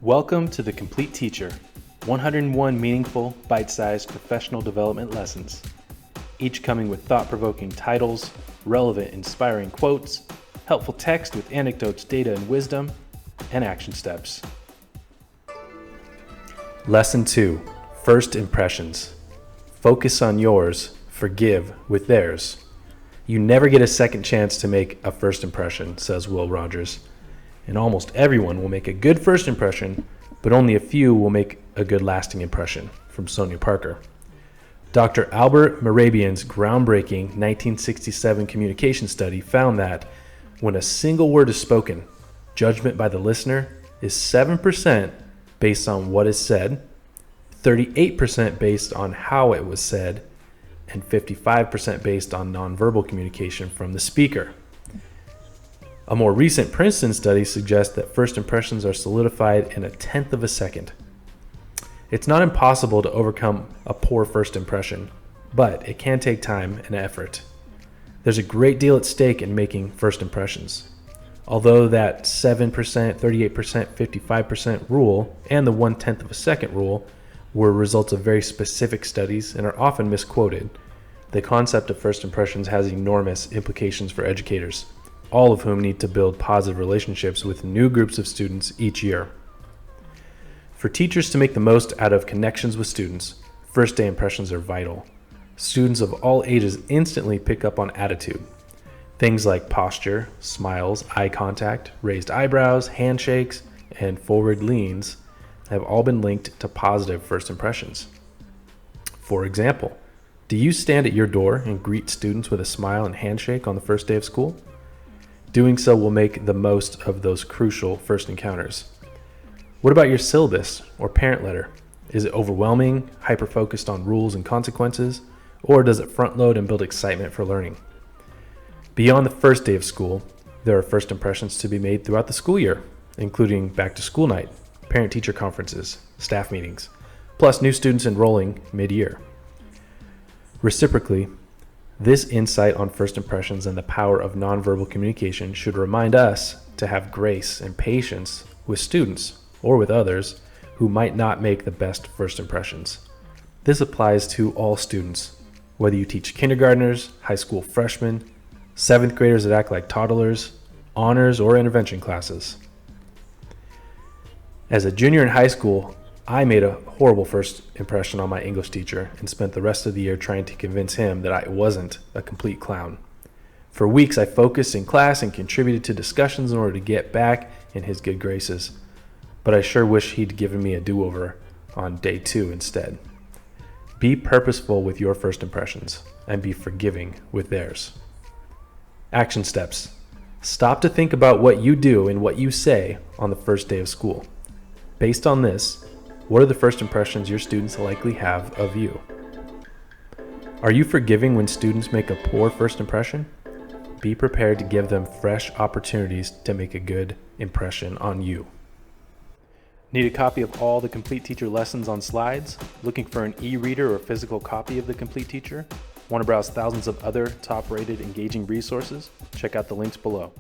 Welcome to The Complete Teacher, 101 meaningful, bite-sized professional development lessons, each coming with thought-provoking titles, relevant, inspiring quotes, helpful text with anecdotes, data, and wisdom, and action steps. Lesson 2, First Impressions. Focus on yours, forgive with theirs. You never get a second chance to make a first impression, says Will Rogers. And almost everyone will make a good first impression, but only a few will make a good lasting impression, from Sonia Parker. Dr. Albert Mehrabian's groundbreaking 1967 communication study found that when a single word is spoken, judgment by the listener is 7% based on what is said, 38% based on how it was said, and 55% based on nonverbal communication from the speaker. A more recent Princeton study suggests that first impressions are solidified in 1/10 of a second. It's not impossible to overcome a poor first impression, but it can take time and effort. There's a great deal at stake in making first impressions. Although that 7%, 38%, 55% rule and the 1/10 of a second rule were results of very specific studies and are often misquoted, the concept of first impressions has enormous implications for educators, all of whom need to build positive relationships with new groups of students each year. For teachers to make the most out of connections with students, first day impressions are vital. Students of all ages instantly pick up on attitude. Things like posture, smiles, eye contact, raised eyebrows, handshakes, and forward leans have all been linked to positive first impressions. For example, do you stand at your door and greet students with a smile and handshake on the first day of school? Doing so will make the most of those crucial first encounters. What about your syllabus or parent letter? Is it overwhelming, hyper-focused on rules and consequences, or does it front-load and build excitement for learning? Beyond the first day of school, there are first impressions to be made throughout the school year, including back-to-school night, parent-teacher conferences, staff meetings, plus new students enrolling mid-year. Reciprocally, this insight on first impressions and the power of nonverbal communication should remind us to have grace and patience with students or with others who might not make the best first impressions. This applies to all students, whether you teach kindergartners, high school freshmen, 7th graders that act like toddlers, honors, or intervention classes. As a junior in high school, I made a horrible first impression on my English teacher and spent the rest of the year trying to convince him that I wasn't a complete clown. For weeks, I focused in class and contributed to discussions in order to get back in his good graces. But I sure wish he'd given me a do-over on day 2 instead. Be purposeful with your first impressions and be forgiving with theirs. Action steps. Stop to think about what you do and what you say on the first day of school. Based on this, what are the first impressions your students likely have of you? Are you forgiving when students make a poor first impression? Be prepared to give them fresh opportunities to make a good impression on you. Need a copy of all the Complete Teacher lessons on slides? Looking for an e-reader or physical copy of the Complete Teacher? Want to browse thousands of other top-rated engaging resources? Check out the links below.